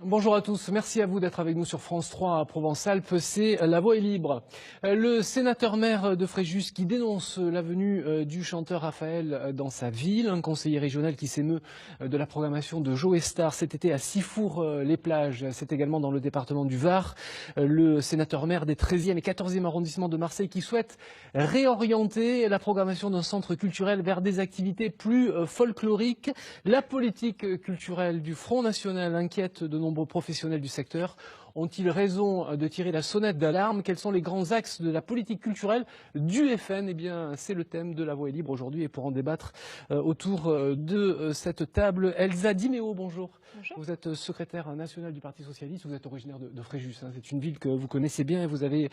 Bonjour à tous, merci à vous d'être avec nous sur France 3 à Provence-Alpes, c'est La Voix est libre. Le sénateur-maire de Fréjus qui dénonce la venue du chanteur Raphaël dans sa ville, un conseiller régional qui s'émeut de la programmation de Joe Star cet été à Sifour-les-Plages, c'est également dans le département du Var, le sénateur-maire des 13e et 14e arrondissements de Marseille qui souhaite réorienter la programmation d'un centre culturel vers des activités plus folkloriques. La politique culturelle du Front National inquiète de nombreux professionnels du secteur. Ont-ils raison de tirer la sonnette d'alarme? Quels sont les grands axes de la politique culturelle du FN? Eh bien, c'est le thème de La Voix est libre aujourd'hui. Et pour en débattre autour de cette table, Elsa Di Meo, bonjour. Bonjour. Vous êtes secrétaire nationale du Parti Socialiste. Vous êtes originaire de Fréjus. Hein. C'est une ville que vous connaissez bien. Et vous avez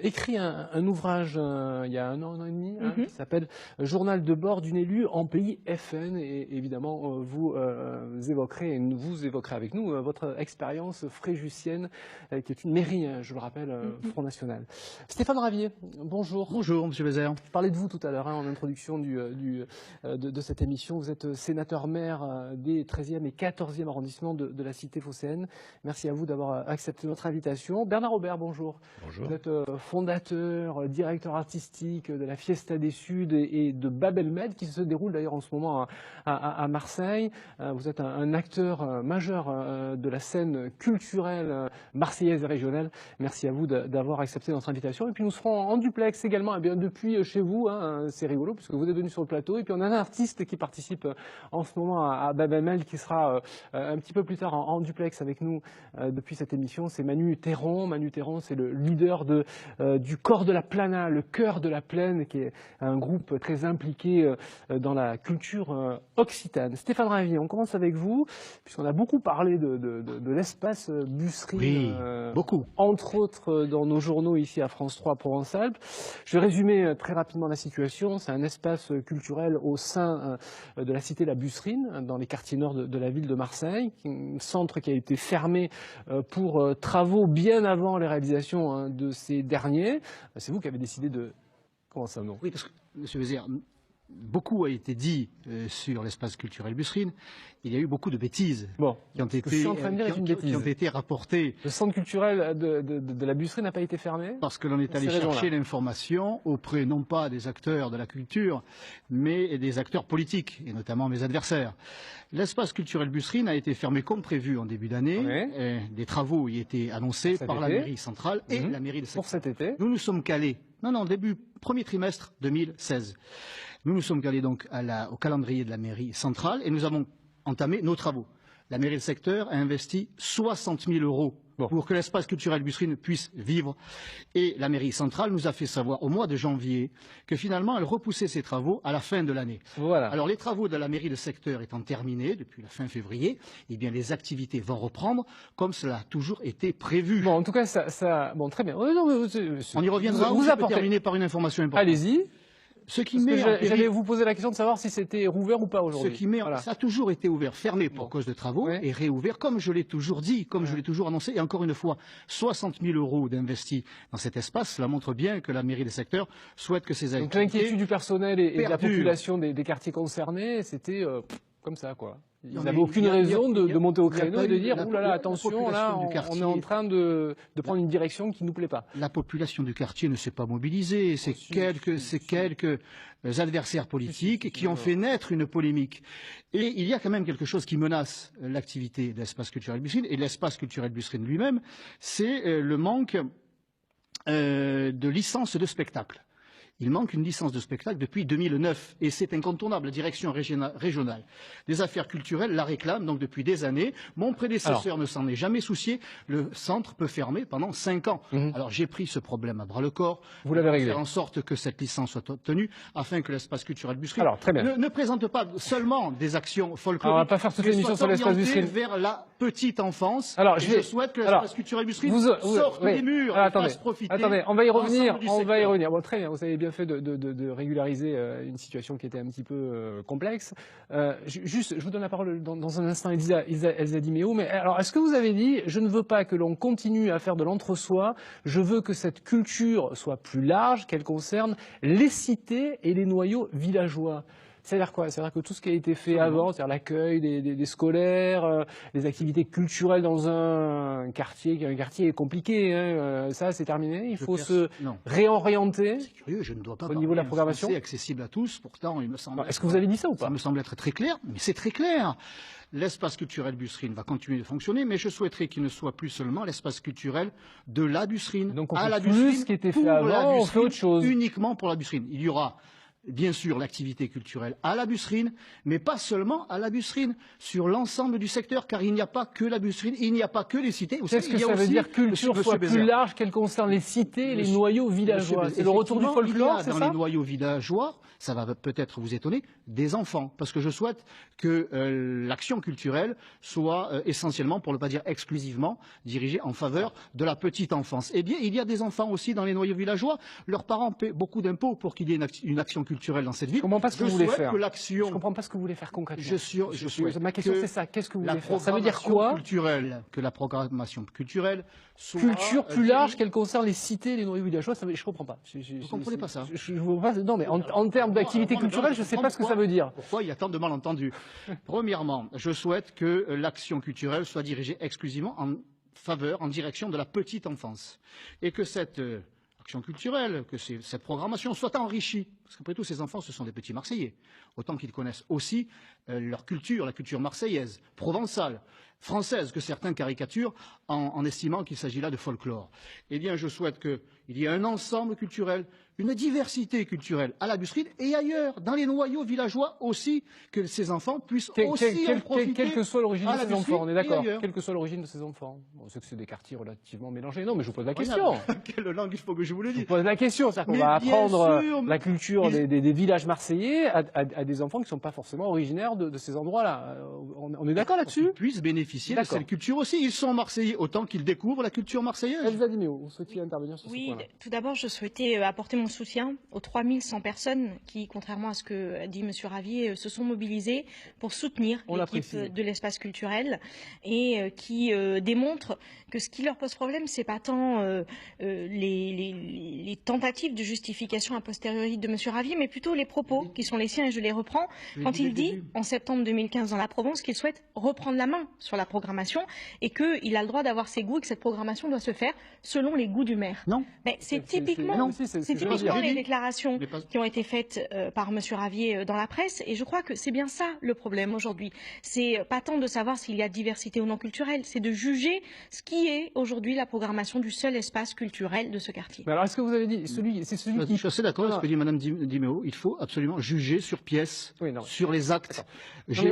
écrit un ouvrage il y a un an et demi qui s'appelle Journal de bord d'une élue en pays FN. Et évidemment, vous évoquerez, et vous évoquerez avec nous votre expérience fréjusienne, qui est une mairie, je le rappelle, Front National. Stéphane Ravier, bonjour. Bonjour, Monsieur Bézère. Je parlais de vous tout à l'heure en introduction de cette émission. Vous êtes sénateur-maire des 13e et 14e arrondissements de la cité phocéenne. Merci à vous d'avoir accepté notre invitation. Bernard Aubert, bonjour. Bonjour. Vous êtes fondateur, directeur artistique de la Fiesta des Suds et de Babel Med, qui se déroule d'ailleurs en ce moment à Marseille. Vous êtes un acteur majeur de la scène culturelle marseillaise et régionale. Merci à vous d'avoir accepté notre invitation. Et puis nous serons en duplex également, eh bien, depuis chez vous. Hein, c'est rigolo puisque vous êtes venu sur le plateau. Et puis on a un artiste qui participe en ce moment à Babel Med qui sera un petit peu plus tard en duplex avec nous depuis cette émission. C'est Manu Théron. Manu Théron, c'est le leader du Corps de la Plana, le Chœur de la Plaine, qui est un groupe très impliqué dans la culture occitane. Stéphane Ravier, on commence avec vous, puisqu'on a beaucoup parlé de l'espace Busserine, Oui, beaucoup. entre autres dans nos journaux ici à France 3 Provence-Alpes. Je vais résumer très rapidement la situation. C'est un espace culturel au sein de la cité La Busserine, dans les quartiers nord de la ville de Marseille, un centre qui a été fermé pour travaux bien avant les réalisations de ces derniers. C'est vous qui avez décidé de... Comment ça, non? Oui, parce que, Monsieur Bézère, beaucoup a été dit sur l'espace culturel Busserine. Il y a eu beaucoup de bêtises qui ont été rapportées. Le centre culturel de la Busserine n'a pas été fermé? Parce que l'on est allé chercher l'information auprès non pas des acteurs de la culture, mais des acteurs politiques, et notamment mes adversaires. L'espace culturel Busserine a été fermé comme prévu en début d'année. Oui. Des travaux y étaient annoncés par la mairie centrale et la mairie de secteur. Pour cet été. Nous nous sommes calés, début premier trimestre 2016. Nous nous sommes calés donc au calendrier de la mairie centrale et nous avons entamé nos travaux. La mairie de secteur a investi 60 000 € pour que l'espace culturel Busserine puisse vivre. Et la mairie centrale nous a fait savoir au mois de janvier que finalement elle repoussait ses travaux à la fin de l'année. Voilà. Alors les travaux de la mairie de secteur étant terminés depuis la fin février, eh bien les activités vont reprendre comme cela a toujours été prévu. Bon, en tout cas, bon, très bien. On y reviendra. Vous apportez. Terminer par une information importante. Allez-y. J'allais vous poser la question de savoir si c'était rouvert ou pas aujourd'hui. Ça a toujours été ouvert, fermé pour cause de travaux et réouvert, comme je l'ai toujours dit, comme je l'ai toujours annoncé. Et encore une fois, 60 000 € d'investis dans cet espace, cela montre bien que la mairie des secteurs souhaite que ces activités... Donc l'inquiétude du personnel et de la population des quartiers concernés, c'était comme ça, quoi. Ils n'avaient aucune raison de monter au créneau et de dire « Ouh là là, attention, là, on est en train de prendre une direction qui ne nous plaît pas ». La population du quartier ne s'est pas mobilisée. C'est quelques adversaires politiques qui ont fait naître une polémique. Et il y a quand même quelque chose qui menace l'activité de l'espace culturel Busserine et l'espace culturel Busserine lui-même, c'est le manque de licence de spectacle. Il manque une licence de spectacle depuis 2009 et c'est incontournable. La direction régionale des affaires culturelles la réclame donc depuis des années. Mon prédécesseur ne s'en est jamais soucié. Le centre peut fermer pendant 5 ans. Alors j'ai pris ce problème à bras le corps. Vous l'avez réglé. Faire en sorte que cette licence soit obtenue afin que l'espace culturel Busserine ne présente pas seulement des actions folkloriques. On va pas faire toute l'émission sur l'espace Busserine. Vers la petite enfance. Alors je souhaite que l'espace culturel Busserine sorte des murs et fasse profiter. Attendez, on va y revenir. Bon, très bien, vous avez bien fait de régulariser une situation qui était un petit peu complexe. Juste, je vous donne la parole dans un instant, Elsa Di Meo. Mais alors, est-ce que vous avez dit, je ne veux pas que l'on continue à faire de l'entre-soi, je veux que cette culture soit plus large, qu'elle concerne les cités et les noyaux villageois? C'est-à-dire quoi? C'est-à-dire que tout ce qui a été fait avant, c'est-à-dire l'accueil des scolaires, les activités culturelles dans un quartier qui est un quartier compliqué, hein, ça c'est terminé. Il faut se réorienter. C'est curieux, je ne dois pas au niveau de la programmation. C'est accessible à tous, pourtant il me semble. Est-ce que vous avez dit ça ou pas? Ça me semble être très clair, mais c'est très clair. L'espace culturel Busserine va continuer de fonctionner, mais je souhaiterais qu'il ne soit plus seulement l'espace culturel de la Busserine. Donc on fait plus ce qui était fait avant, on fait autre chose. Uniquement pour la Busserine. Il y aura bien sûr l'activité culturelle à la Busserine, mais pas seulement à la Busserine, sur l'ensemble du secteur, car il n'y a pas que la Busserine, il n'y a pas que les cités. Qu'est-ce que ça veut dire culture soit plus large, qu'elle concerne les cités, les noyaux villageois? C'est le retour du folklore, c'est ça? Dans les noyaux villageois, ça va peut-être vous étonner, des enfants, parce que je souhaite que l'action culturelle soit essentiellement, pour ne pas dire exclusivement, dirigée en faveur de la petite enfance. Eh bien, il y a des enfants aussi dans les noyaux villageois, leurs parents paient beaucoup d'impôts pour qu'il y ait une action culturelle dans cette ville. Je comprends pas ce que vous voulez faire. Je comprends pas ce que vous voulez faire concrètement. Ma question c'est ça. Qu'est-ce que vous voulez faire? Ça veut dire quoi? Que la programmation culturelle soit culture plus large qu'elle concerne les cités, les noyaux villageois. Je comprends pas. Vous comprenez pas ça? Non, mais en termes d'activité culturelle, je sais pas ce que ça veut dire. Pourquoi il y a tant de malentendus? Premièrement, je souhaite que l'action culturelle soit dirigée exclusivement en direction de la petite enfance, et que cette action culturelle, que cette programmation soit enrichie. Parce qu'après tout, ces enfants, ce sont des petits Marseillais. Autant qu'ils connaissent aussi leur culture, la culture marseillaise, provençale, française, que certains caricaturent en estimant qu'il s'agit là de folklore. Eh bien, je souhaite qu'il y ait un ensemble culturel, une diversité culturelle à la Busserine et ailleurs, dans les noyaux villageois aussi, que ces enfants puissent aussi en profiter. Quelle que soit l'origine de ces enfants, on est d'accord. Quelle que soit l'origine de ces enfants. On sait que c'est des quartiers relativement mélangés. Non, mais je vous pose la question. Quelle langue il faut que je vous le dise? Je vous pose la question. C'est-à-dire qu'on va apprendre la culture des villages marseillais à des enfants qui ne sont pas forcément originaires de ces endroits-là. On est d'accord là-dessus? Ils puissent bénéficier de cette culture aussi. Ils sont Marseillais autant qu'ils découvrent la culture marseillaise. Elsa Dimeo, vous souhaitiez intervenir sur ce point-là? Oui, tout d'abord, je souhaitais apporter mon soutien aux 3100 personnes qui, contrairement à ce que dit M. Ravier, se sont mobilisées pour soutenir l'équipe de l'espace culturel et qui démontrent que ce qui leur pose problème, c'est pas tant les tentatives de justification a posteriori de M. Ravier, mais plutôt les propos qui sont les siens, et je les reprends, quand il dit, en septembre 2015 dans la Provence, qu'il souhaite reprendre la main sur la programmation et qu'il a le droit d'avoir ses goûts et que cette programmation doit se faire selon les goûts du maire. Non. C'est typiquement les déclarations qui ont été faites par M. Ravier dans la presse, et je crois que c'est bien ça le problème aujourd'hui. C'est pas tant de savoir s'il y a diversité ou non culturelle, c'est de juger ce qui est aujourd'hui la programmation du seul espace culturel de ce quartier. Mais alors, est-ce que vous avez dit c'est celui qui... Je suis assez d'accord avec ce que dit Mme Dimeo. Il faut absolument juger sur pièce, sur les actes. J'ai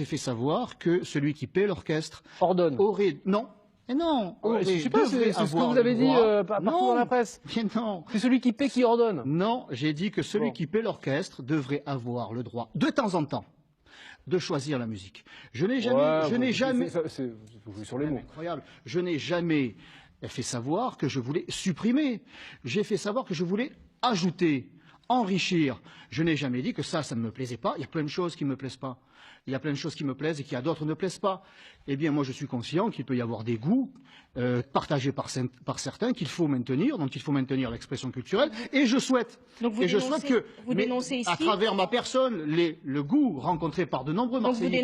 fait savoir que celui qui paie l'orchestre ordonne. Aurait... Non. Et non, je sais pas, c'est ce que vous avez dit partout dans la presse. Non. C'est celui qui paie qui ordonne. Non, j'ai dit que celui qui paie l'orchestre devrait avoir le droit, de temps en temps, de choisir la musique. Je n'ai jamais, vous sur les mots. Incroyable. Je n'ai jamais fait savoir que je voulais supprimer. J'ai fait savoir que je voulais ajouter, enrichir. Je n'ai jamais dit que ça ne me plaisait pas. Il y a plein de choses qui ne me plaisent pas. Il y a plein de choses qui me plaisent et qu'il y a d'autres qui ne plaisent pas. Eh bien, moi, je suis conscient qu'il peut y avoir des goûts partagés par certains qu'il faut maintenir, dont il faut maintenir l'expression culturelle. Et je souhaite, que, à travers ma personne, le goût rencontré par de nombreux Marseillais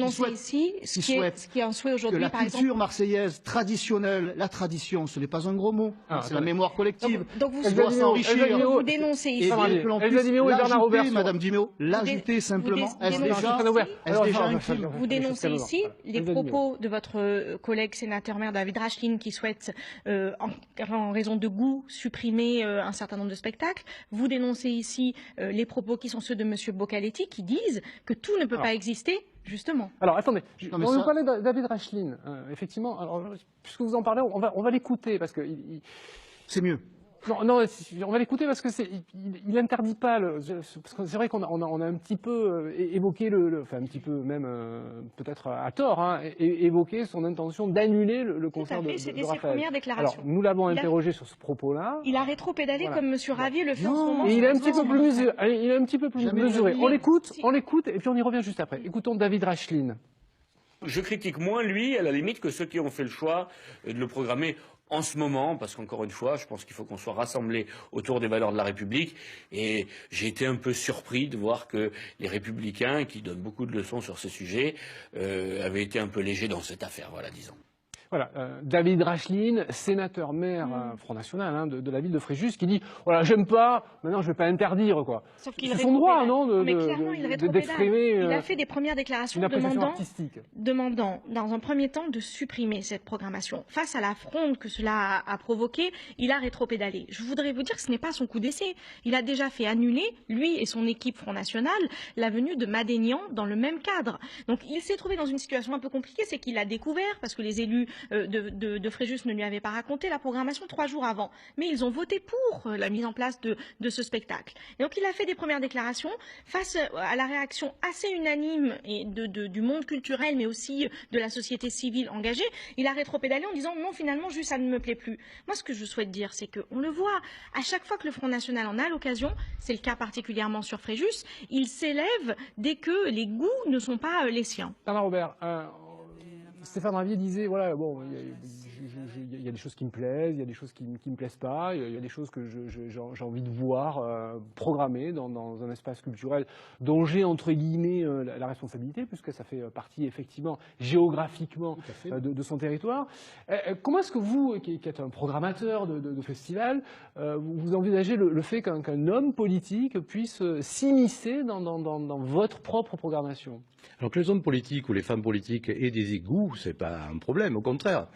qui souhaitent que la culture marseillaise traditionnelle, la tradition, ce n'est pas un gros mot, c'est la mémoire collective, doit s'enrichir. Vous dénoncez ici. Madame Dimeo, l'ajouter simplement. Vous dénoncez ici les propos de votre collègue sénateur maire David Racheline qui souhaite, en raison de goût, supprimer un certain nombre de spectacles. Vous dénoncez ici les propos qui sont ceux de M. Boccaletti qui disent que tout ne peut pas exister. Justement. Alors attendez, on va vous parler de David Racheline. Effectivement, alors, puisque vous en parlez, on va l'écouter parce que c'est mieux. Non, on va l'écouter parce que il interdit pas parce que c'est vrai qu'on a un petit peu évoqué enfin un petit peu même peut-être à tort, hein, évoqué son intention d'annuler le concert de Raphaël. C'était ses premières déclarations. Alors nous l'avons interrogé sur ce propos-là. Il a rétro-pédalé comme M. Ravier le fait en ce moment. Et il est un petit peu plus mesuré. Il est un petit peu plus mesuré. On l'écoute et puis on y revient juste après. Écoutons David Racheline. Je critique moins lui, à la limite, que ceux qui ont fait le choix de le programmer en ce moment, parce qu'encore une fois, je pense qu'il faut qu'on soit rassemblés autour des valeurs de la République. Et j'ai été un peu surpris de voir que les Républicains, qui donnent beaucoup de leçons sur ces sujets, avaient été un peu légers dans cette affaire, voilà, disons. Voilà, David Racheline, sénateur maire Front National hein, de la ville de Fréjus, qui dit voilà, j'aime pas, maintenant je vais pas interdire quoi. Sauf qu'il c'est son droit, non, d'exprimer. Il a fait des premières déclarations demandant, dans un premier temps, de supprimer cette programmation. Face à la fronde que cela a provoqué, il a rétropédalé. Je voudrais vous dire que ce n'est pas son coup d'essai. Il a déjà fait annuler, lui et son équipe Front National, la venue de Madénian dans le même cadre. Donc il s'est trouvé dans une situation un peu compliquée, c'est qu'il a découvert, parce que les élus de Fréjus ne lui avaient pas raconté la programmation 3 jours avant. Mais ils ont voté pour la mise en place de ce spectacle. Et donc il a fait des premières déclarations face à la réaction assez unanime et du monde culturel, mais aussi de la société civile engagée. Il a rétropédalé en disant non, finalement, juste ça ne me plaît plus. Moi, ce que je souhaite dire, c'est qu'on le voit, à chaque fois que le Front National en a l'occasion, c'est le cas particulièrement sur Fréjus, il s'élève dès que les goûts ne sont pas les siens. Bernard Robert, Stéphane Ravier disait, voilà, bon, il y a des choses qui me plaisent, il y a des choses qui me plaisent pas, il y a des choses que j'ai envie de voir programmées dans un espace culturel dont j'ai, entre guillemets, la responsabilité, puisque ça fait partie, effectivement, géographiquement de son territoire. Comment est-ce que vous, qui êtes un programmateur de festival, vous envisagez le fait qu'un homme politique puisse s'immiscer dans votre propre programmation ? Alors que les hommes politiques ou les femmes politiques aient des goûts, c'est pas un problème, au contraire.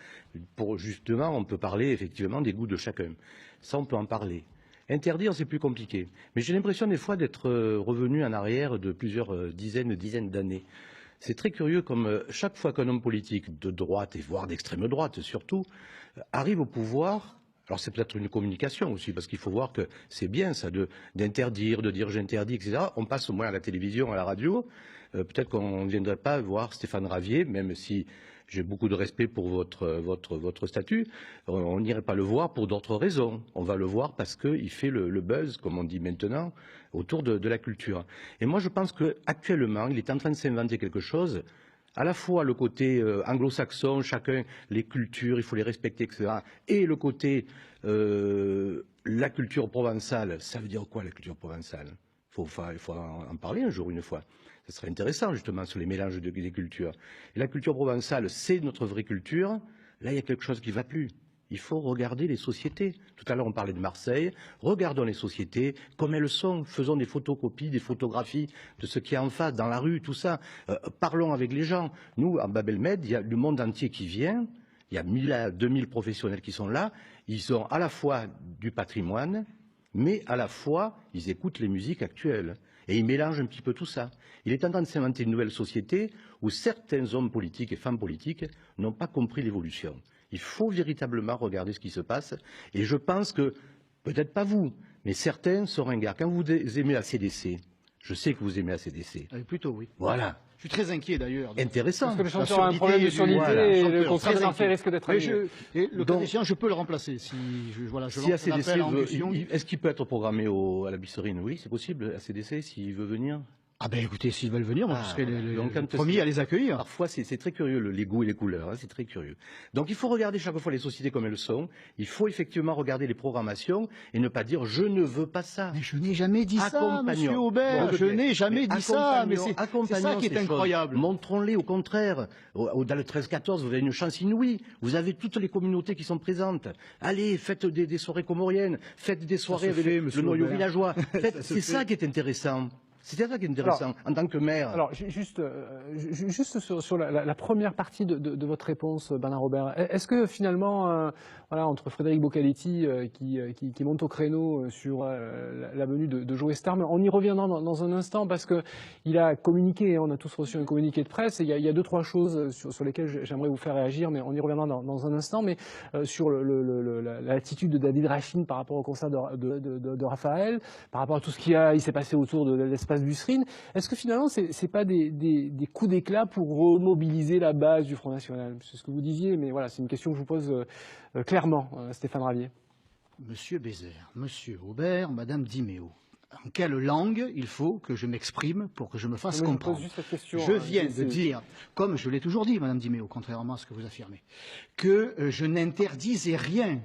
Justement, on peut parler effectivement des goûts de chacun. Ça, on peut en parler. Interdire, c'est plus compliqué. Mais j'ai l'impression des fois d'être revenu en arrière de plusieurs dizaines d'années. C'est très curieux comme chaque fois qu'un homme politique de droite, et voire d'extrême droite surtout, arrive au pouvoir. Alors c'est peut-être une communication aussi, parce qu'il faut voir que c'est bien ça d'interdire, de dire j'interdis, etc. On passe au moins à la télévision, à la radio. Peut-être qu'on ne viendrait pas voir Stéphane Ravier, même si j'ai beaucoup de respect pour votre statut. On n'irait pas le voir pour d'autres raisons. On va le voir parce qu'il fait le buzz, comme on dit maintenant, autour de la culture. Et moi je pense qu'actuellement, il est en train de s'inventer quelque chose. À la fois le côté anglo-saxon, chacun, les cultures, il faut les respecter, etc. Et le côté la culture provençale. Ça veut dire quoi la culture provençale ? Il faut en parler un jour, une fois. Ce serait intéressant justement sur les mélanges des cultures. Et la culture provençale, c'est notre vraie culture. Là, il y a quelque chose qui ne va plus. Il faut regarder les sociétés. Tout à l'heure, on parlait de Marseille. Regardons les sociétés comme elles sont. Faisons des photocopies, des photographies de ce qu'il y a en face, dans la rue, tout ça. Parlons avec les gens. Nous, à Bab el-Med, il y a le monde entier qui vient. Il y a 1000 à 2000 professionnels qui sont là. Ils ont à la fois du patrimoine, mais à la fois, ils écoutent les musiques actuelles. Et ils mélangent un petit peu tout ça. Il est en train de s'inventer une nouvelle société où certains hommes politiques et femmes politiques n'ont pas compris l'évolution. Il faut véritablement regarder ce qui se passe. Et je pense que, peut-être pas vous, mais certains sont ringards. Quand vous aimez la CDC, je sais que vous aimez la CDC. Plutôt, oui. Voilà. Je suis très inquiet d'ailleurs. Intéressant. Parce que le chanteur a un problème de surdité et le contraire sans fait risque d'être annulé. Et le cas échéant, je peux le remplacer. Si ACDC est-ce qu'il peut être programmé à la Bisserine? Oui, c'est possible. ACDC, s'il veut venir. Ah ben écoutez, s'ils veulent venir, moi je serai le premier à les accueillir. Parfois c'est très curieux, les goûts et les couleurs, hein, c'est très curieux. Donc il faut regarder chaque fois les sociétés comme elles sont, il faut effectivement regarder les programmations et ne pas dire je ne veux pas ça. Mais je n'ai jamais dit ça, monsieur Aubert, je n'ai jamais dit ça, mais c'est ça qui est incroyable. Montrons-les au contraire, dans le 13-14 vous avez une chance inouïe, vous avez toutes les communautés qui sont présentes. Allez, faites des soirées comoriennes, faites des soirées avec le noyau villageois, c'est ça qui est intéressant. C'est ça qui est intéressant, en tant que maire. Alors, juste sur la première partie de votre réponse, Bernard Robert, est-ce que finalement, voilà, entre Frédéric Boccaletti qui monte au créneau sur la venue de Joe Star, on y reviendra dans un instant parce qu'il a communiqué, on a tous reçu un communiqué de presse, et il y a deux, trois choses sur lesquelles j'aimerais vous faire réagir, mais on y reviendra dans un instant, mais sur l'attitude de David Racheline par rapport au concert de Raphaël, par rapport à tout ce il s'est passé autour de l'espace Busserine, est-ce que finalement c'est pas des coups d'éclat pour remobiliser la base du Front National? C'est ce que vous disiez, mais voilà, c'est une question que je vous pose clairement, Stéphane Ravier. Monsieur Bézère, Monsieur Aubert, Madame Diméo, en quelle langue il faut que je m'exprime pour que je me fasse comprendre. Je viens de dire, comme je l'ai toujours dit, Madame Di Meo, contrairement à ce que vous affirmez, que je n'interdisais rien,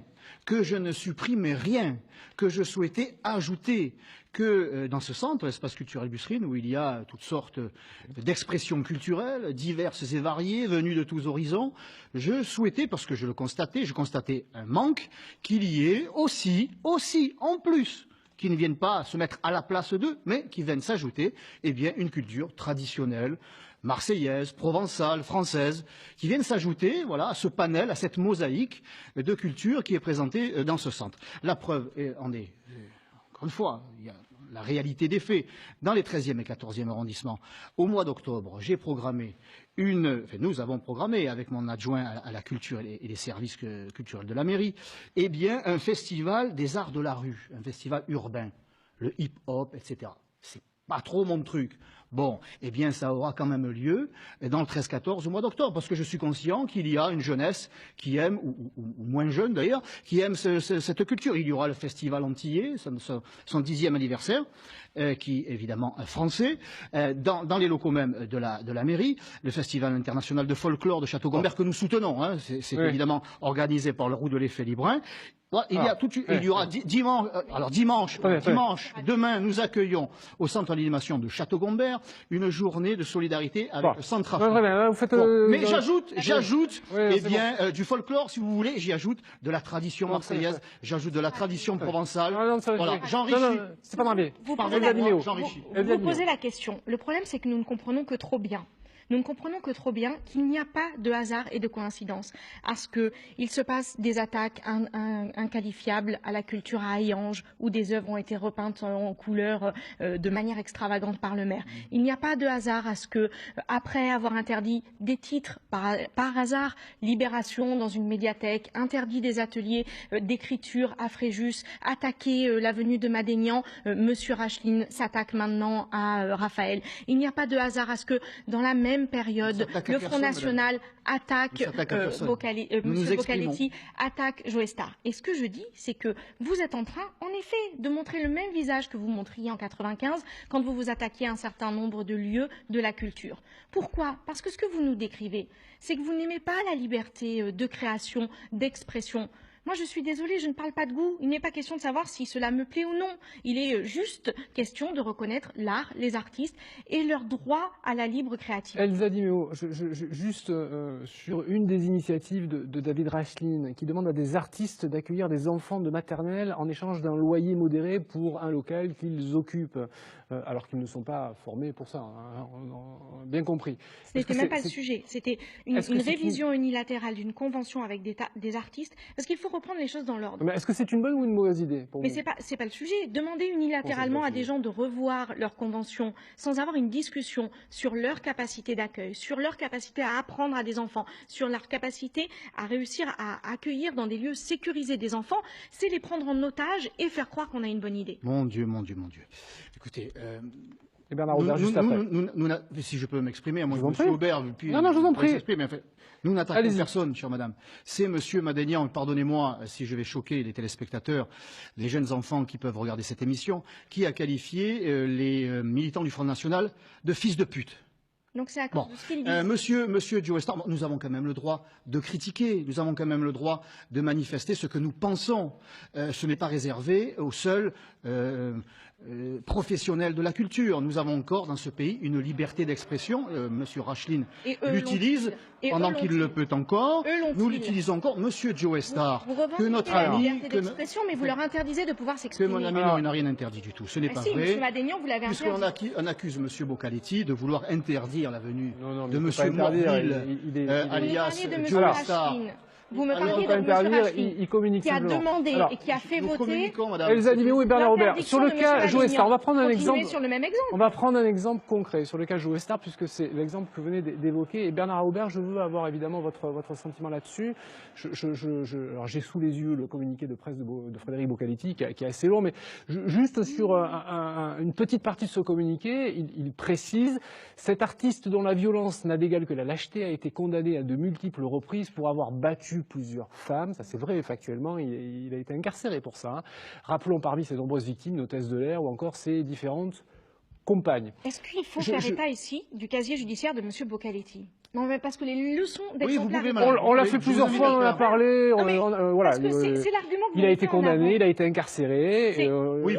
que je ne supprimais rien, que je souhaitais ajouter, que dans ce centre, l'espace culturel Busserine, où il y a toutes sortes d'expressions culturelles, diverses et variées, venues de tous horizons, je souhaitais, parce que je constatais un manque, qu'il y ait aussi, en plus, qui ne viennent pas se mettre à la place d'eux, mais qui viennent s'ajouter une culture traditionnelle, marseillaise, provençale, française, qui viennent s'ajouter à ce panel, à cette mosaïque de culture qui est présentée dans ce centre. La preuve en est, encore une fois, il y a la réalité des faits. Dans les 13e et 14e arrondissements, au mois d'octobre, nous avons programmé avec mon adjoint à la culture et les services culturels de la mairie, un festival des arts de la rue, un festival urbain, le hip-hop, etc. C'est pas trop mon truc. Bon, ça aura quand même lieu dans le 13-14 au mois d'octobre, parce que je suis conscient qu'il y a une jeunesse qui aime, ou moins jeune d'ailleurs, qui aime cette culture. Il y aura le festival antillais, son 10e anniversaire, qui est évidemment français, dans les locaux même de la mairie, le festival international de folklore de Château-Gombert que nous soutenons, hein, c'est évidemment organisé par le Roudelet Félibrin. Il y aura dimanche, demain, nous accueillons au centre d'animation de Château-Gombert une journée de solidarité avec le centre africain. Mais j'ajoute du folklore, si vous voulez, j'y ajoute de la tradition marseillaise, j'ajoute de la tradition provençale. Voilà, j'enrichis. C'est pas grave. Vous posez la question. Le problème, c'est que nous ne comprenons que trop bien. Nous ne comprenons que trop bien qu'il n'y a pas de hasard et de coïncidence à ce qu'il se passe des attaques inqualifiables à la culture à Hayange, où des œuvres ont été repeintes en couleur de manière extravagante par le maire. Il n'y a pas de hasard à ce que, après avoir interdit des titres par hasard, Libération dans une médiathèque, interdit des ateliers d'écriture à Fréjus, attaqué l'avenue de Madénian, Monsieur Racheline s'attaque maintenant à Raphaël. Il n'y a pas de hasard à ce que, dans la même période, le Front National attaque Monsieur Bocaletti, attaque Joe Star. Et ce que je dis, c'est que vous êtes en train, en effet, de montrer le même visage que vous montriez en 95 quand vous vous attaquiez à un certain nombre de lieux de la culture. Pourquoi? Parce que ce que vous nous décrivez, c'est que vous n'aimez pas la liberté de création, d'expression. Moi, je suis désolée, je ne parle pas de goût. Il n'est pas question de savoir si cela me plaît ou non. Il est juste question de reconnaître l'art, les artistes et leur droit à la libre créativité. Elsa Di Meo, juste sur une des initiatives de David Racheline, qui demande à des artistes d'accueillir des enfants de maternelle en échange d'un loyer modéré pour un local qu'ils occupent, alors qu'ils ne sont pas formés pour ça, hein, on a bien compris. Ce n'était même pas le sujet. C'était une révision unilatérale d'une convention avec des artistes, parce qu'il faut reprendre les choses dans l'ordre. Mais est-ce que c'est une bonne ou une mauvaise idée pour vous? Mais c'est pas le sujet. Demander unilatéralement à des gens de revoir leur convention sans avoir une discussion sur leur capacité d'accueil, sur leur capacité à apprendre à des enfants, sur leur capacité à réussir à accueillir dans des lieux sécurisés des enfants, c'est les prendre en otage et faire croire qu'on a une bonne idée. Mon Dieu. Écoutez, et Bernard Aubert, juste après. Si je peux m'exprimer, moi, M. Aubert, puis non, je vous en prie. Nous n'attaquons personne, chère madame. C'est M. Madénian, pardonnez-moi si je vais choquer les téléspectateurs, les jeunes enfants qui peuvent regarder cette émission, qui a qualifié les militants du Front National de fils de pute. Donc c'est à cause de ce qu'il dit. Monsieur Joe Star, nous avons quand même le droit de critiquer, nous avons quand même le droit de manifester ce que nous pensons. Ce n'est pas réservé aux seuls professionnels de la culture. Nous avons encore dans ce pays une liberté d'expression. Monsieur Racheline l'utilise pendant qu'il le peut encore. Nous l'utilisons encore. Monsieur Joe Star, que notre ami... liberté d'expression, mais vous leur interdisez de pouvoir s'exprimer. Que mon ami, non, il n'a rien interdit du tout. Ce n'est pas vrai. Monsieur Madénian, vous l'avez interdit. Puisqu'on accuse Monsieur Bocaletti de vouloir interdire la venue de Monsieur Morville, alias Joe Star. Vous me parliez de M. Racheline, qui a demandé et qui a fait voter Elsa Di Meo et Bernard Aubert. Sur le cas Joe Star, on va prendre un exemple. Sur le même exemple. On va prendre un exemple concret sur le cas Joe Star, puisque c'est l'exemple que vous venez d'évoquer. Et Bernard Aubert, je veux avoir évidemment votre sentiment là-dessus. Alors j'ai sous les yeux le communiqué de presse de Frédéric Bocaletti, qui est assez long, mais juste sur une petite partie de ce communiqué, il précise: cet artiste dont la violence n'a d'égal que la lâcheté a été condamné à de multiples reprises pour avoir battu battu plusieurs femmes, ça c'est vrai, factuellement, il a été incarcéré pour ça. Hein. Rappelons parmi ses nombreuses victimes, l'hôtesse de l'air ou encore ses différentes compagnes. Est-ce qu'il faut faire état ici du casier judiciaire de M. Boccaletti? Non, mais parce que les leçons d'exemplarité... On l'a fait plusieurs fois, on en a parlé. Voilà, c'est l'argument que il a été condamné, il a été incarcéré. Oui,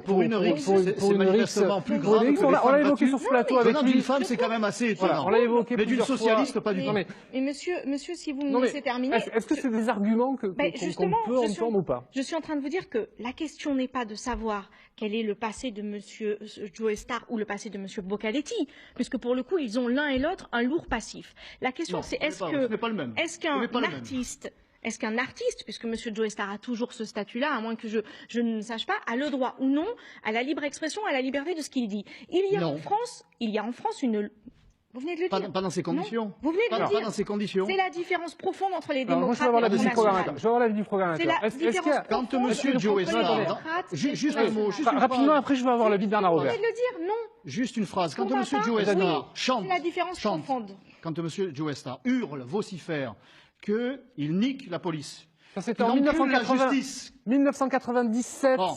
pour une rixe, c'est manifestement plus grave. On l'a évoqué sur ce plateau avec lui. D'une femme, c'est quand même assez étonnant. On l'a évoqué mais d'une socialiste, pas du tout. Mais monsieur, si vous me laissez terminer... Est-ce que c'est des arguments qu'on peut entendre ou pas? Je suis en train de vous dire que la question n'est pas de savoir quel est le passé de M. Joe Star ou le passé de M. Boccaletti, puisque pour le coup, ils ont l'un et l'autre un lourd passif. La question, c'est est-ce qu'un artiste, puisque M. Joe Star a toujours ce statut-là, à moins que je ne sache pas, a le droit ou non à la libre expression, à la liberté de ce qu'il dit. Il y a en France une... Vous venez de le dire. Pas dans ces conditions. Vous venez de le dire. Pas dans ces conditions. C'est la différence profonde entre les démocrates et les Je vais avoir l'avis du programmateur. Quand M. Joe Star... Juste un mot. Rapidement, après je vais avoir l'avis de Bernard Robert. Vous venez de le dire, non. Juste une phrase. Quand M. Joe Star chante... C'est la différence profonde. Quand M. Joe Star hurle, vocifère, qu'il nique la police... Ça c'était en 1997, un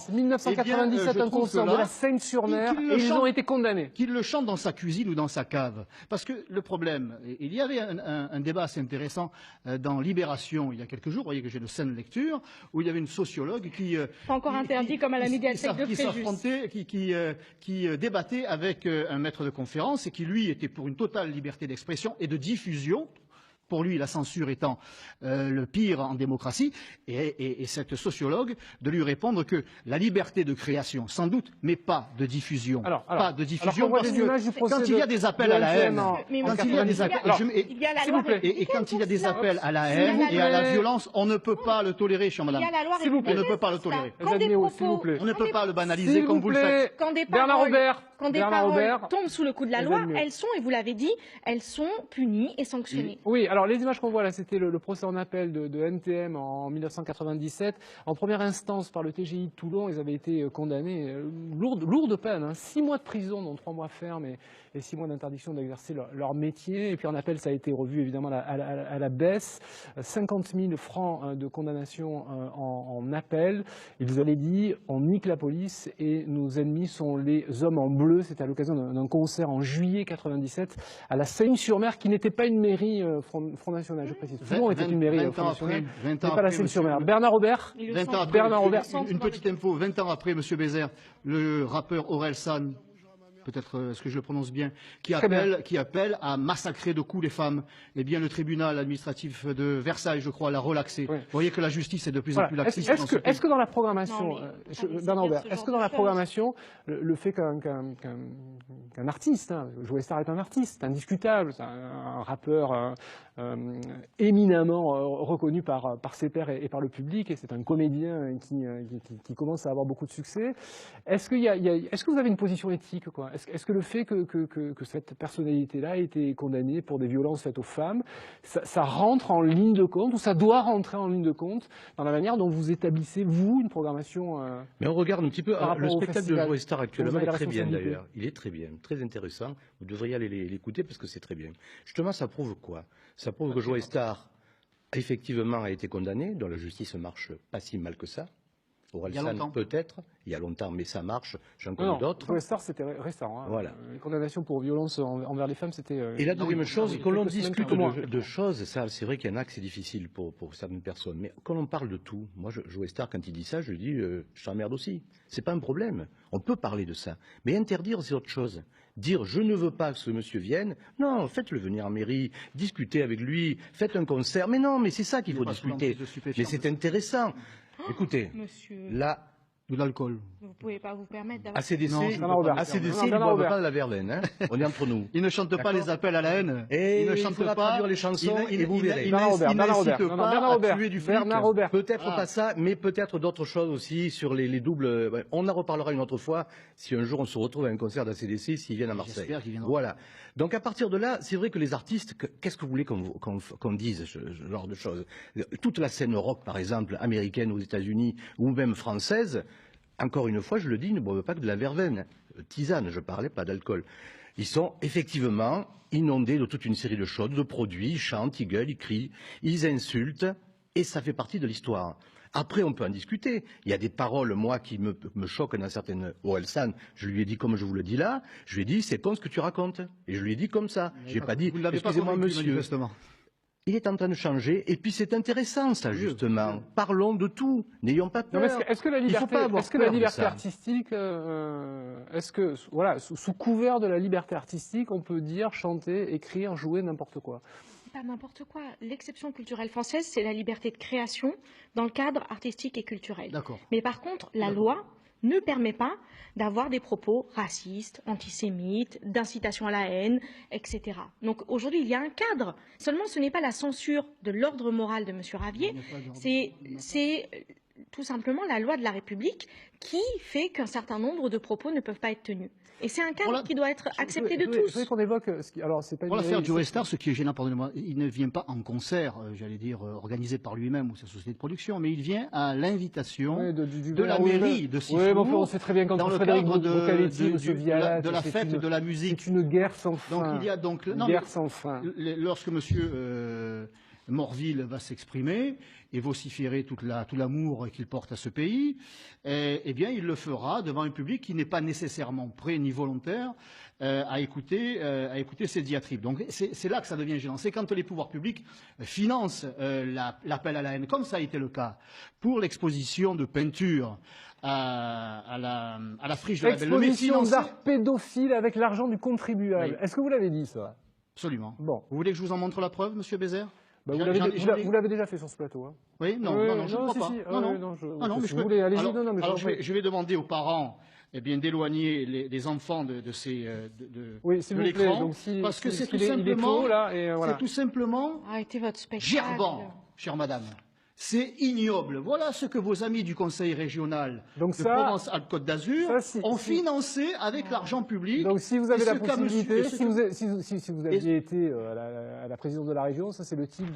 concert de la Seine-sur-Mer, et ils ont été condamnés. Qu'il le chante dans sa cuisine ou dans sa cave. Parce que le problème, il y avait un débat assez intéressant dans Libération il y a quelques jours, vous voyez que j'ai de saines lectures, où il y avait une sociologue qui... Pas encore interdit comme à la médiathèque de Fréjus. Qui débattait avec un maître de conférence et qui, lui, était pour une totale liberté d'expression et de diffusion. Pour lui, la censure étant le pire en démocratie, et cette sociologue de lui répondre que la liberté de création, sans doute, mais pas de diffusion. Pas de diffusion, parce que quand il y a des appels à la haine, quand il y a des appels à la haine et à la violence, on ne peut pas le tolérer, chère madame. On ne peut pas le tolérer. On ne peut pas le banaliser comme vous le faites. Quand des paroles tombent sous le coup de la loi, elles sont, et vous l'avez dit, elles sont punies et sanctionnées. Oui, alors les images qu'on voit là, c'était le procès en appel de NTM en 1997. En première instance par le TGI de Toulon, ils avaient été condamnés, lourde peine, hein, 6 mois de prison, dont 3 mois ferme et 6 mois d'interdiction d'exercer leur métier. Et puis en appel, ça a été revu évidemment à la baisse. 50 000 francs de condamnation en appel. Ils vous avaient dit, on nique la police et nos ennemis sont les hommes en bleu. C'était à l'occasion d'un concert en juillet 97 à la Seine-sur-Mer, qui n'était pas une mairie Front National, je précise. Toulon était une mairie Front National, mais pas la Seine-sur-Mer. Bernard Robert. Bernard Robert. Une petite info. 20 ans après, M. Bézère, le rappeur Aurel San, peut-être est-ce que je le prononce bien, qui appelle à massacrer de coups les femmes, eh bien le tribunal administratif de Versailles, je crois, l'a relaxé. Oui. Vous voyez que la justice est de plus en plus laxiste. Est-ce que dans la programmation, Bernard Robert, est-ce que dans la programmation, le fait qu'un artiste, hein, Joe Star est un artiste, indiscutable, c'est un rappeur éminemment reconnu par ses pairs et par le public, et c'est un comédien qui commence à avoir beaucoup de succès. Est-ce que vous avez une position éthique, quoi? Est-ce que le fait que cette personnalité-là ait été condamnée pour des violences faites aux femmes, ça rentre en ligne de compte, ou ça doit rentrer en ligne de compte dans la manière dont vous établissez, vous, une programmation Mais on regarde un petit peu, le spectacle de Joe Star actuellement est très bien d'ailleurs. Il est très bien, très intéressant. Vous devriez aller l'écouter parce que c'est très bien. Justement, ça prouve quoi? Ça prouve que Joe Star, effectivement, a été condamné, dont la justice ne marche pas si mal que ça. Orelsan, peut-être, il y a longtemps, mais ça marche, j'en connais d'autres. Joe Star, c'était récent. Hein. Voilà. Les condamnations pour violence envers les femmes, c'était... Et la deuxième chose, quand l'on discute de choses, ça, c'est vrai qu'il y en a que c'est difficile pour certaines personnes, mais quand on parle de tout, moi, Joe Star, quand il dit ça, je lui dis, je t'emmerde aussi. C'est pas un problème, on peut parler de ça. Mais interdire, c'est autre chose. Dire, je ne veux pas que ce monsieur vienne, non, faites-le venir en mairie, discutez avec lui, faites un concert, mais non, mais c'est ça qu'il faut discuter. Mais c'est intéressant. Écoutez, là, de l'alcool. Vous ne pouvez pas vous permettre d'avoir... ACDC, il ne boit pas de la verlaine. Hein. On est entre nous. Il ne chante pas les appels à la haine. Et il ne chante pas traduire les chansons et vous verrez. Il n'incite pas à tuer du flic. Peut-être pas ça, mais peut-être d'autres choses aussi sur les doubles... On en reparlera une autre fois si un jour on se retrouve à un concert d'ACDC s'ils viennent à Marseille. J'espère qu'ils viendront. Voilà. Donc à partir de là, c'est vrai que les artistes, qu'est-ce que vous voulez qu'on dise ce genre de choses? Toute la scène rock, par exemple, américaine aux États-Unis ou même française, encore une fois, je le dis, ne boivent pas que de la verveine. Tisane, je parlais pas d'alcool. Ils sont effectivement inondés de toute une série de choses, de produits, ils chantent, ils gueulent, ils crient, ils insultent, et ça fait partie de l'histoire. Après, on peut en discuter. Il y a des paroles, moi, qui me choquent dans certaines Orelsan. Je lui ai dit comme je vous le dis là, je lui ai dit, c'est con ce que tu racontes. Et je lui ai dit comme ça. J'ai pas dit, excusez-moi monsieur. Il est en train de changer, et puis c'est intéressant ça, justement. Oui. Parlons de tout, n'ayons pas peur. Est-ce que la liberté, artistique, voilà, sous couvert de la liberté artistique, on peut dire, chanter, écrire, jouer, n'importe quoi? Pas n'importe quoi. L'exception culturelle française, c'est la liberté de création dans le cadre artistique et culturel. Mais par contre, la loi ne permet pas d'avoir des propos racistes, antisémites, d'incitation à la haine, etc. Donc aujourd'hui, il y a un cadre. Seulement, ce n'est pas la censure de l'ordre moral de M. Ravier, c'est tout simplement la loi de la République qui fait qu'un certain nombre de propos ne peuvent pas être tenus. Et c'est un cadre qui doit être accepté de tous. Je voudrais qu'on évoque, alors c'est pas pour l'affaire Joe Star, ce qui est gênant, pardonnez-moi, il ne vient pas en concert, j'allais dire, organisé par lui-même ou sa société de production, mais il vient à l'invitation de la mairie de Sifour. Oui, mais on sait très bien quand Frédéric Bocaletti, de la fête de la musique. C'est une guerre sans fin. Donc il y a donc une guerre sans fin. Lorsque monsieur Morville va s'exprimer et vociférer tout l'amour qu'il porte à ce pays, eh bien, il le fera devant un public qui n'est pas nécessairement prêt ni volontaire à écouter ces diatribes. Donc, c'est là que ça devient gênant. C'est quand les pouvoirs publics financent l'appel à la haine, comme ça a été le cas pour l'exposition de peinture à la friche de la Belle. Exposition d'art pédophile avec l'argent du contribuable. Oui. Est-ce que vous l'avez dit, ça? Absolument. Bon. Vous voulez que je vous en montre la preuve, monsieur Bézère? Bah, vous l'avez déjà fait sur ce plateau. Hein. Oui, non, je ne crois pas. Je vais demander aux parents d'éloigner les enfants de l'écran, parce que c'est tout simplement arrêtez votre spectacle. Gerbant, chère madame. C'est ignoble. Voilà ce que vos amis du Conseil régional de Provence-Alpes-Côte d'Azur ont financé avec l'argent public. Donc si vous avez la possibilité, si vous aviez été à la présidence de la région, ça c'est le type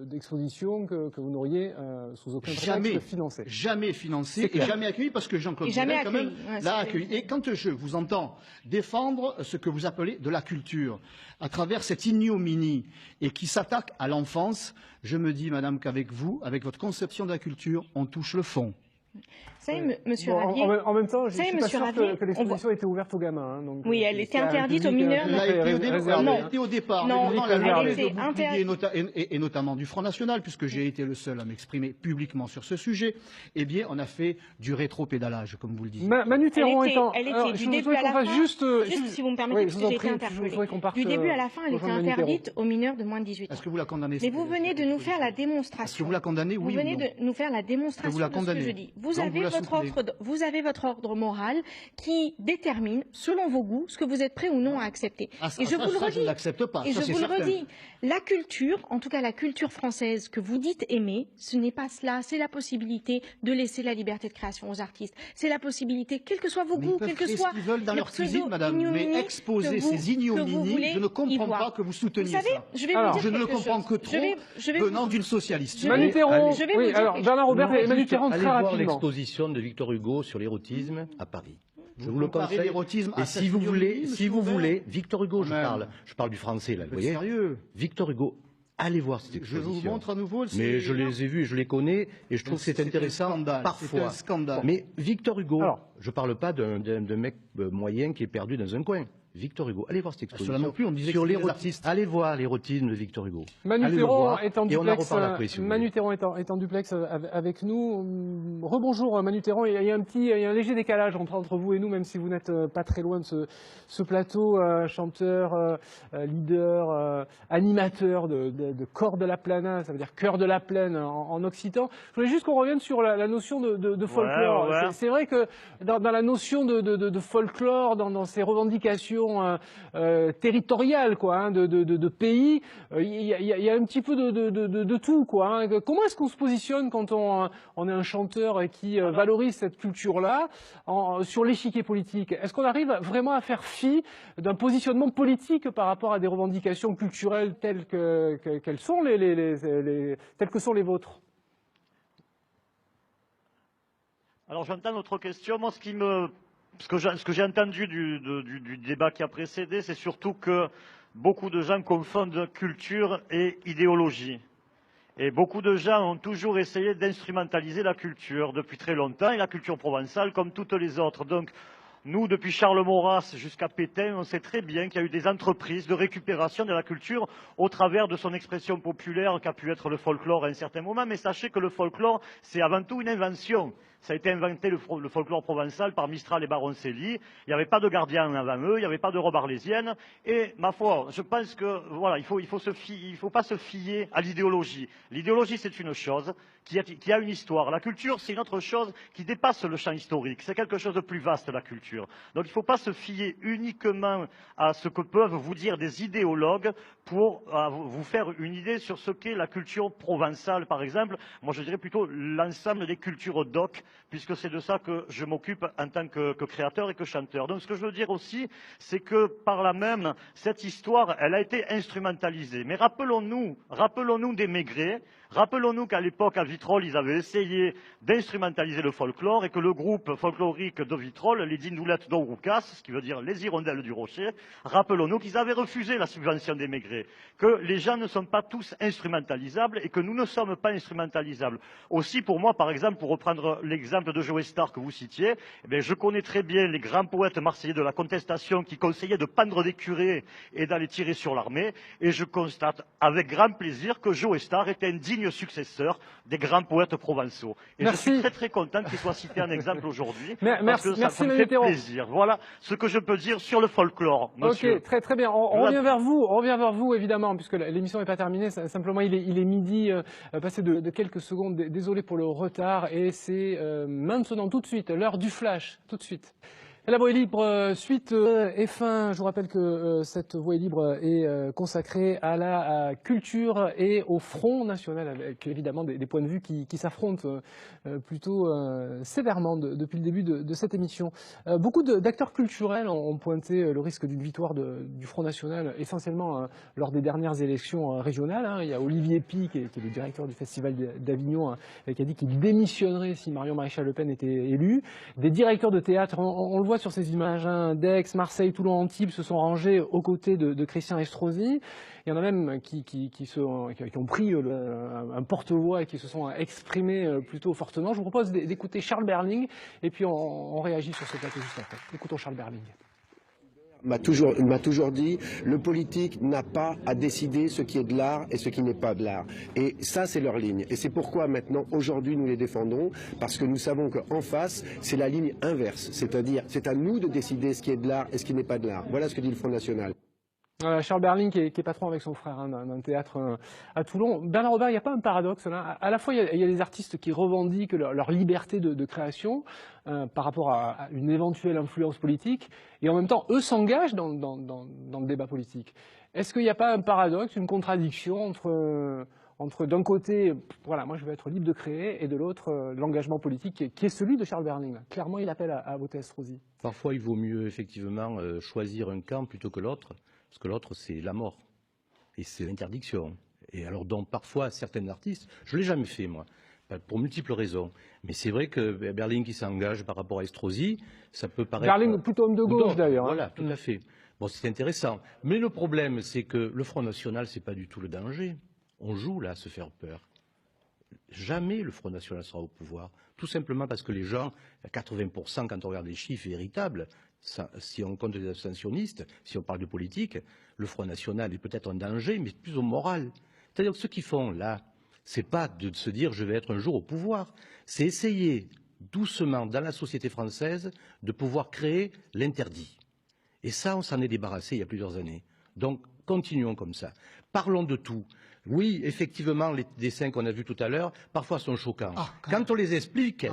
d'exposition que vous n'auriez sous aucun prétexte financé. Jamais financé et jamais accueilli, parce que Jean-Claude Bourret quand même l'a accueilli. Et quand je vous entends défendre ce que vous appelez de la culture à travers cette ignominie et qui s'attaque à l'enfance, je me dis, madame, qu'avec vous, avec votre conception de la culture, on touche le fond. Vous savez, monsieur Ravier, en même temps, je ne suis pas sûr que l'exposition était ouverte aux gamins. Hein, donc, oui, elle était interdite aux mineurs. Elle était au départ. Non, elle était interdite. Et notamment du Front National, puisque j'ai été le seul à m'exprimer publiquement sur ce sujet. Eh bien, on a fait du rétropédalage, comme vous le disiez. Manu Théron étant... Elle était du début à la fin, juste si vous me permettez, parce que j'ai été interpellée. Du début à la fin, elle était interdite aux mineurs de moins de 18 ans. Est-ce que vous la condamnez? Mais vous venez de nous faire la démonstration. Est-ce que vous la condamnez, oui ou non? Vous venez de nous faire la démonstration de ce que je dis. Vous avez votre ordre moral qui détermine, selon vos goûts, ce que vous êtes prêt ou non à accepter. Et je vous le redis. Je ne l'accepte pas. Et je vous le redis. La culture, en tout cas la culture française que vous dites aimer, ce n'est pas cela. C'est la possibilité de laisser la liberté de création aux artistes. C'est la possibilité, quels que soient vos goûts, quels que soient ils veulent dans leur cuisine, madame. Mais exposer ces ignominies, je ne comprends pas que vous souteniez ça. Je ne le comprends que trop venant d'une socialiste. Manu Théron, oui, alors Bernard Robert et Manu Théron très rapidement. Allez voir l'exposition de Victor Hugo sur l'érotisme à Paris. Je vous le conseille. Et si vous voulez, Victor Hugo, je parle du français là, vous voyez. Sérieux. Victor Hugo, allez voir cette exposition. Je vous montre à nouveau. Mais je les ai vus, je les connais, et je trouve que c'est intéressant parfois. C'est un scandale. Mais Victor Hugo, je ne parle pas d'un mec moyen qui est perdu dans un coin. Victor Hugo, allez voir cette exposition non plus, on disait sur l'érotisme. Allez voir l'érotisme de Victor Hugo. Manu Théron est en duplex. Manu Théron est en duplex avec nous. Rebonjour Manu Théron. Il y a un léger décalage entre vous et nous, même si vous n'êtes pas très loin de ce plateau. Chanteur, leader, animateur de Cor de la Plana, ça veut dire cœur de la plaine en occitan. Je voulais juste qu'on revienne sur la notion de folklore. Ouais. C'est vrai que dans la notion de folklore, dans ces revendications territoriale, quoi, de pays, il y a un petit peu de tout, quoi. Hein. Comment est-ce qu'on se positionne quand on est un chanteur qui valorise cette culture-là sur l'échiquier politique? Est-ce qu'on arrive vraiment à faire fi d'un positionnement politique par rapport à des revendications culturelles telles qu'elles sont telles que sont les vôtres? Alors j'entends notre question. Moi, ce qui me Ce que j'ai entendu du débat qui a précédé, c'est surtout que beaucoup de gens confondent culture et idéologie. Et beaucoup de gens ont toujours essayé d'instrumentaliser la culture depuis très longtemps, et la culture provençale comme toutes les autres. Donc, nous, depuis Charles Maurras jusqu'à Pétain, on sait très bien qu'il y a eu des entreprises de récupération de la culture au travers de son expression populaire qu'a pu être le folklore à un certain moment. Mais sachez que le folklore, c'est avant tout une invention. Ça a été inventé, le folklore provençal, par Mistral et Baroncelli. Il n'y avait pas de Gardien avant eux, il n'y avait pas de robe arlésienne. Et, ma foi, je pense que, voilà, il faut pas se fier à l'idéologie. L'idéologie, c'est une chose qui a une histoire. La culture, c'est une autre chose qui dépasse le champ historique. C'est quelque chose de plus vaste, la culture. Donc, il ne faut pas se fier uniquement à ce que peuvent vous dire des idéologues pour vous faire une idée sur ce qu'est la culture provençale, par exemple. Moi, je dirais plutôt l'ensemble des cultures d'oc, puisque c'est de ça que je m'occupe en tant que créateur et que chanteur. Donc, ce que je veux dire aussi, c'est que par là même, cette histoire, elle a été instrumentalisée. Mais rappelons-nous des Maigret. Rappelons-nous qu'à l'époque, à Vitrolles, ils avaient essayé d'instrumentaliser le folklore et que le groupe folklorique de Vitrolles, les Dindoulettes d'Auroucas, ce qui veut dire les Hirondelles du Rocher, rappelons-nous qu'ils avaient refusé la subvention des Maigret, que les gens ne sont pas tous instrumentalisables et que nous ne sommes pas instrumentalisables. Aussi, pour moi, par exemple, pour reprendre l'exemple de Joe Star que vous citiez, eh bien, je connais très bien les grands poètes marseillais de la contestation qui conseillaient de pendre des curés et d'aller tirer sur l'armée, et je constate avec grand plaisir que Joe Star était un digne successeur des grands poètes provençaux. Et je suis très très content qu'il soit cité en exemple aujourd'hui. Parce que ça me fait plaisir. Voilà ce que je peux dire sur le folklore, monsieur. Ok, très bien. On revient vers vous, évidemment, puisque l'émission n'est pas terminée. Simplement, il est midi, passé de quelques secondes. Désolé pour le retard. Et c'est maintenant, tout de suite, l'heure du flash. Tout de suite. La Voix est libre, suite et fin. Je vous rappelle que cette Voix est libre est consacrée à la culture et au Front National, avec évidemment des points de vue qui s'affrontent plutôt sévèrement depuis le début de cette émission. Beaucoup d'acteurs culturels ont pointé le risque d'une victoire du Front National, essentiellement lors des dernières élections régionales. Il y a Olivier Pi, qui est le directeur du Festival d'Avignon, qui a dit qu'il démissionnerait si Marion Maréchal Le Pen était élue. Des directeurs de théâtre, on le voit sur ces images, d'Aix, Marseille, Toulon, Antibes se sont rangés aux côtés de Christian Estrosi. Il y en a même qui ont pris un porte-voix et qui se sont exprimés plutôt fortement. Je vous propose d'écouter Charles Berling et puis on réagit sur ce plateau juste après. Écoutons Charles Berling. M'a toujours dit, le politique n'a pas à décider ce qui est de l'art et ce qui n'est pas de l'art. Et ça, c'est leur ligne. Et c'est pourquoi maintenant, aujourd'hui, nous les défendons, parce que nous savons qu'en face, c'est la ligne inverse. C'est-à-dire, c'est à nous de décider ce qui est de l'art et ce qui n'est pas de l'art. Voilà ce que dit le Front National. Voilà, Charles Berling qui est patron avec son frère d'un théâtre à Toulon. Bernard Robert, il n'y a pas un paradoxe là? À la fois, il y a des artistes qui revendiquent leur liberté de création par rapport à une éventuelle influence politique, et en même temps, eux s'engagent dans le débat politique. Est-ce qu'il n'y a pas un paradoxe, une contradiction entre d'un côté, voilà, moi je veux être libre de créer, et de l'autre, l'engagement politique qui est celui de Charles Berling. Clairement, il appelle à voter Estrosi. Parfois, il vaut mieux effectivement choisir un camp plutôt que l'autre. Parce que l'autre, c'est la mort. Et c'est l'interdiction. Et alors, donc, parfois, certains artistes, je ne l'ai jamais fait, moi, pour multiples raisons. Mais c'est vrai que Berling qui s'engage par rapport à Estrosi, ça peut paraître... Berling, plutôt homme de gauche, d'ailleurs. Voilà, tout à fait. Bon, c'est intéressant. Mais le problème, c'est que le Front National, ce n'est pas du tout le danger. On joue, là, à se faire peur. Jamais le Front National sera au pouvoir. Tout simplement parce que les gens, à 80%, quand on regarde les chiffres véritables, si on compte les abstentionnistes, si on parle de politique, le Front National est peut-être un danger, mais plus au moral. C'est-à-dire que ce qu'ils font là, c'est pas de se dire je vais être un jour au pouvoir, c'est essayer doucement dans la société française de pouvoir créer l'interdit. Et ça, on s'en est débarrassé il y a plusieurs années. Donc, continuons comme ça. Parlons de tout. Oui, effectivement, les dessins qu'on a vus tout à l'heure, parfois sont choquants. Quand on les explique,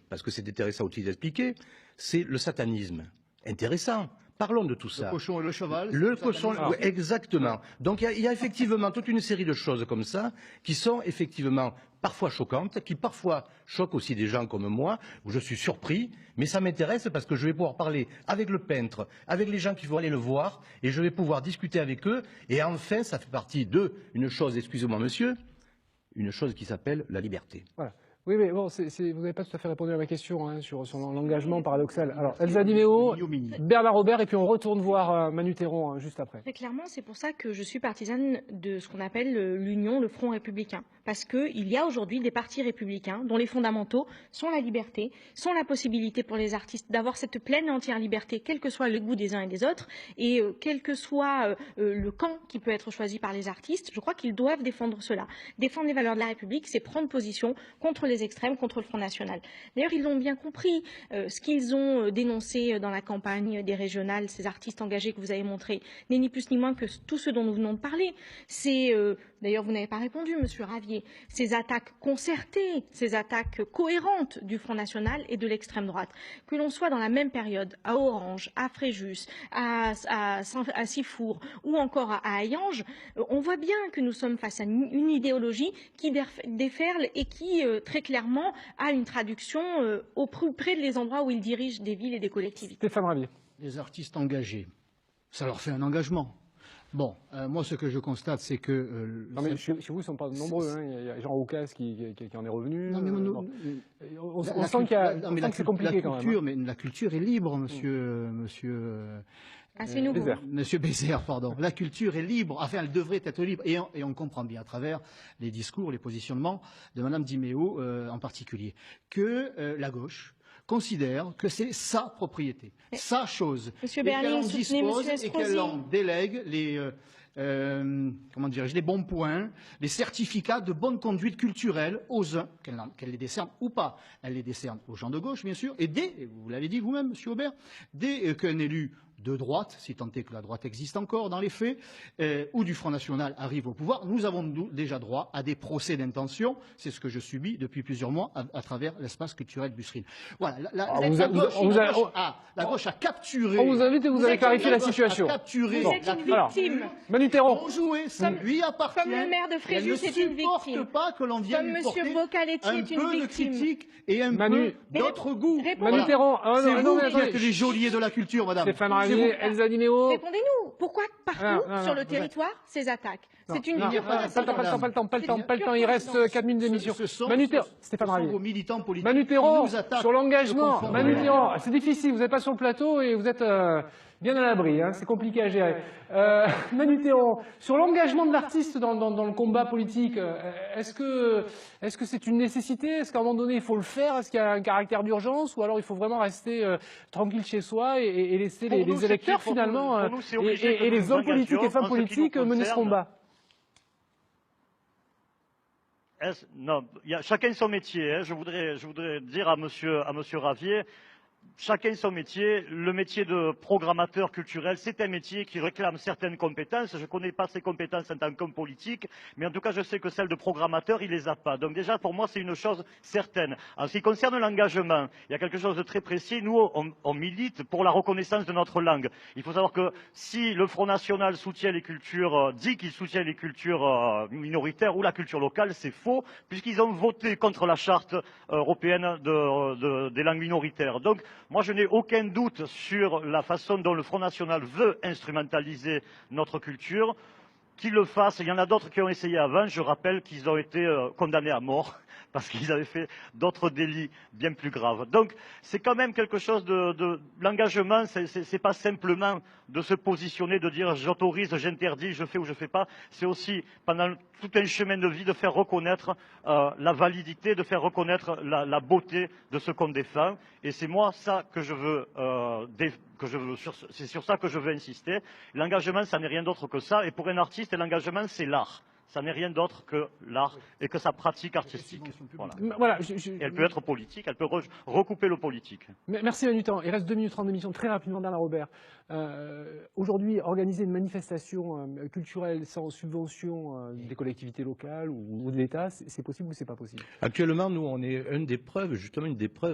parce que c'est intéressant aussi d'expliquer, c'est le satanisme. Intéressant. Parlons de tout ça. Le cochon et le cheval. Le cochon, oui, exactement. Donc il y a effectivement toute une série de choses comme ça qui sont effectivement parfois choquantes, qui parfois choquent aussi des gens comme moi, où je suis surpris, mais ça m'intéresse parce que je vais pouvoir parler avec le peintre, avec les gens qui vont aller le voir, et je vais pouvoir discuter avec eux, et enfin ça fait partie d'une chose, excusez-moi monsieur, une chose qui s'appelle la liberté. Voilà. Oui, mais bon, vous n'avez pas tout à fait répondu à ma question hein, sur son engagement paradoxal. Alors, Elsa Di Méo, Bernard Robert, et puis on retourne voir Manu Théron juste après. Très clairement, c'est pour ça que je suis partisane de ce qu'on appelle l'Union, le Front républicain. Parce qu'il y a aujourd'hui des partis républicains dont les fondamentaux sont la liberté, sont la possibilité pour les artistes d'avoir cette pleine et entière liberté, quel que soit le goût des uns et des autres, et quel que soit le camp qui peut être choisi par les artistes, je crois qu'ils doivent défendre cela. Défendre les valeurs de la République, c'est prendre position contre les extrêmes, contre le Front National. D'ailleurs, ils l'ont bien compris. Ce qu'ils ont dénoncé dans la campagne des régionales, ces artistes engagés que vous avez montrés, n'est ni plus ni moins que tout ce dont nous venons de parler. C'est, d'ailleurs, vous n'avez pas répondu, Monsieur Ravier, ces attaques concertées, ces attaques cohérentes du Front National et de l'extrême droite. Que l'on soit dans la même période à Orange, à Fréjus, à Sifour ou encore à Hayange, on voit bien que nous sommes face à une idéologie qui déferle et qui, très clairement, a une traduction au plus près des endroits où ils dirigent des villes et des collectivités. Stéphane Ravier. Les artistes engagés, ça leur fait un engagement. Bon, moi, ce que je constate, c'est que... non, mais chez vous, ils ne sont pas nombreux. Hein. Il y a Jean Roucas qui en est revenu. Non, mais on sent que c'est compliqué quand même. Mais la culture est libre, monsieur c'est nouveau. Monsieur Bézère, pardon. La culture est libre. Enfin, elle devrait être libre. Et on comprend bien à travers les discours, les positionnements de Madame Di Méo en particulier, que la gauche considère que c'est sa propriété, sa chose, Monsieur et qu'elle en dispose et qu'elle en délègue les bons points, les certificats de bonne conduite culturelle aux uns, qu'elle les décerne ou pas. Elle les décerne aux gens de gauche, bien sûr, et vous l'avez dit vous-même, Monsieur Aubert, dès qu'un élu de droite, si tant est que la droite existe encore dans les faits, ou du Front National arrive au pouvoir, nous avons déjà droit à des procès d'intention. C'est ce que je subis depuis plusieurs mois à travers l'espace culturel Busserine. Voilà, la gauche a capturé... On vous invite et vous avez clarifié la situation. Vous êtes une victime. Manu Théron. Ça lui appartient. Comme le maire de Fréjus est une victime. Elle ne supporte pas que l'on vienne lui porter un peu de critique et un peu d'autre goût. Manu Théron. C'est vous qui êtes les geôliers de la culture, madame. Stéphane Ravier, Elsa Di Méo. Répondez-nous. Pourquoi partout sur le territoire ces attaques? C'est une victoire. Pas le temps. Il reste 4 minutes d'émission. Manu Théron. Stéphane Ravier. Manu Théron. Sur l'engagement. Manu Théron. C'est difficile. Vous n'êtes pas sur le plateau et vous êtes bien à l'abri. Hein. C'est compliqué à gérer. Manu Théron. Sur l'engagement de l'artiste dans le combat politique, est-ce que c'est une nécessité? Est-ce qu'à un moment donné, il faut le faire? Est-ce qu'il y a un caractère d'urgence? Ou alors il faut vraiment rester tranquille chez soi et laisser les électeurs, finalement, et les hommes politiques et femmes politiques mener ce combat? Non, chacun son métier. Hein. Je voudrais dire à Monsieur Ravier, chacun son métier. Le métier de programmateur culturel, c'est un métier qui réclame certaines compétences. Je ne connais pas ces compétences en tant qu'homme politique, mais en tout cas, je sais que celles de programmateur, il les a pas. Donc déjà, pour moi, c'est une chose certaine. En ce qui concerne l'engagement, il y a quelque chose de très précis. Nous, on milite pour la reconnaissance de notre langue. Il faut savoir que si le Front National soutient les cultures, dit qu'il soutient les cultures minoritaires ou la culture locale, c'est faux, puisqu'ils ont voté contre la charte européenne des langues minoritaires. Donc, moi, je n'ai aucun doute sur la façon dont le Front National veut instrumentaliser notre culture. Qu'ils le fassent, il y en a d'autres qui ont essayé avant. Je rappelle qu'ils ont été condamnés à mort parce qu'ils avaient fait d'autres délits bien plus graves. Donc, c'est quand même quelque chose l'engagement, c'est pas simplement de se positionner, de dire j'autorise, j'interdis, je fais ou je fais pas. C'est aussi, pendant tout un chemin de vie, de faire reconnaître la validité, de faire reconnaître la beauté de ce qu'on défend. Et c'est moi ça que je veux, c'est sur ça que je veux insister. L'engagement, ça n'est rien d'autre que ça. Et pour un artiste, l'engagement, c'est l'art. Ça n'est rien d'autre que l'art et que sa pratique artistique. Voilà. Elle peut être politique, elle peut recouper le politique. Merci Manu Théron. Il reste 2 minutes 30 d'émission. Très rapidement, Bernard Robert. Aujourd'hui, organiser une manifestation culturelle sans subvention des collectivités locales ou de l'État, c'est possible ou c'est pas possible? Actuellement, nous, on est une des preuves,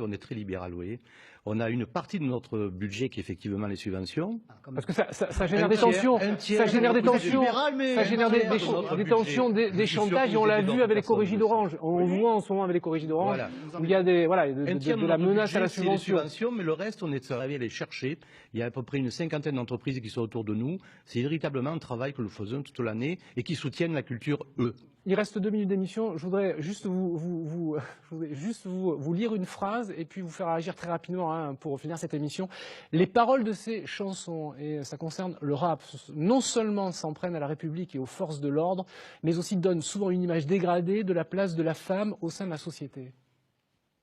on est très libéral, vous voyez. On a une partie de notre budget qui est effectivement les subventions. Parce que ça génère des tensions. Ça génère des tensions. Ça génère des tensions, des chantages. Et on l'a vu avec les corrigies d'Orange. On le voit en ce moment avec les corrigies d'Orange. Où il y a de la menace à la subvention. Mais le reste, on est arrivé à les chercher. Il y a à peu près une 50aine d'entreprises qui sont autour de nous. C'est véritablement un travail que nous faisons toute l'année et qui soutiennent la culture, eux. Il reste 2 minutes d'émission. Je voudrais juste vous lire une phrase et puis vous faire réagir très rapidement pour finir cette émission. Les paroles de ces chansons, et ça concerne le rap, non seulement s'en prennent à la République et aux forces de l'ordre, mais aussi donnent souvent une image dégradée de la place de la femme au sein de la société.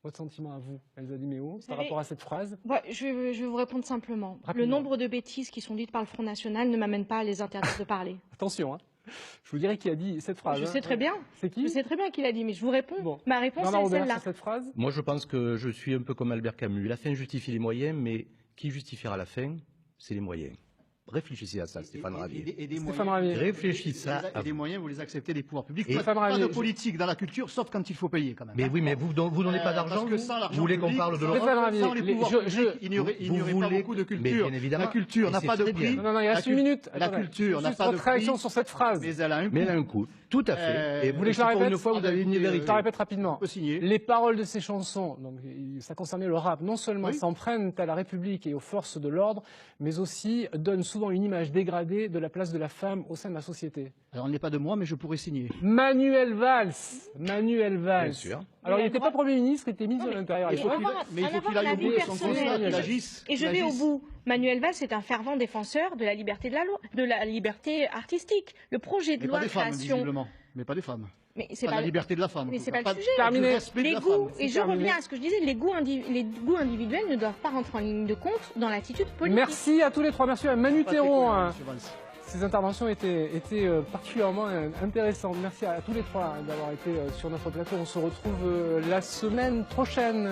Votre sentiment à vous, Elsa Di Meo, par rapport à cette phrase? Je vais vous répondre simplement. Le nombre de bêtises qui sont dites par le Front National ne m'amène pas à les interdire de parler. Attention, je vous dirai qui a dit cette phrase. Je sais très bien. C'est qui? Je sais très bien qui l'a dit, mais je vous réponds. Bon. Ma réponse est celle-là. Cette phrase. Moi, je pense que je suis un peu comme Albert Camus. La fin justifie les moyens, mais qui justifiera la fin, c'est les moyens. Réfléchissez à ça, Stéphane Ravier. Réfléchissez à ça. Et des moyens, vous les acceptez des pouvoirs publics. Et pas de politique dans la culture, sauf quand il faut payer quand même. Mais oui, mais vous donnez pas d'argent. Vous voulez qu'on parle de l'Europe? Sans les pouvoirs publics, il n'y aurait pas beaucoup de culture. La culture n'a pas de prix. Non, il reste une minute. La culture n'a pas de prix. Réaction sur cette phrase. Mais elle a un coût. Mais elle a un coût. Tout à fait. Et vous voulez que je la répète? Une fois, vous avez une vérité. Je la répète rapidement. Les paroles de ces chansons, donc ça concernait le rap, non seulement s'en prennent à la République et aux forces de l'ordre, mais aussi donnent souvent une image dégradée de la place de la femme au sein de la société. Alors, on n'est pas de moi, mais je pourrais signer. Manuel Valls. Manuel Valls. Bien sûr. Alors, il n'était pas Premier ministre, il était ministre de l'Intérieur. Mais il faut qu'il aille au bout de son constat, qu'il agisse. Et je vais au bout. Manuel Valls est un fervent défenseur de la liberté de la loi, de la liberté artistique. Le projet de loi de création. Visiblement. Mais pas des femmes. Mais c'est pas la liberté de la femme. Mais c'est pas le sujet. Terminé. Les goûts, et je reviens à ce que je disais, les goûts individuels ne doivent pas rentrer en ligne de compte dans l'attitude politique. Merci à tous les trois. Merci à Manu Théron. Ces interventions étaient particulièrement intéressantes. Merci à tous les trois d'avoir été sur notre plateau. On se retrouve la semaine prochaine.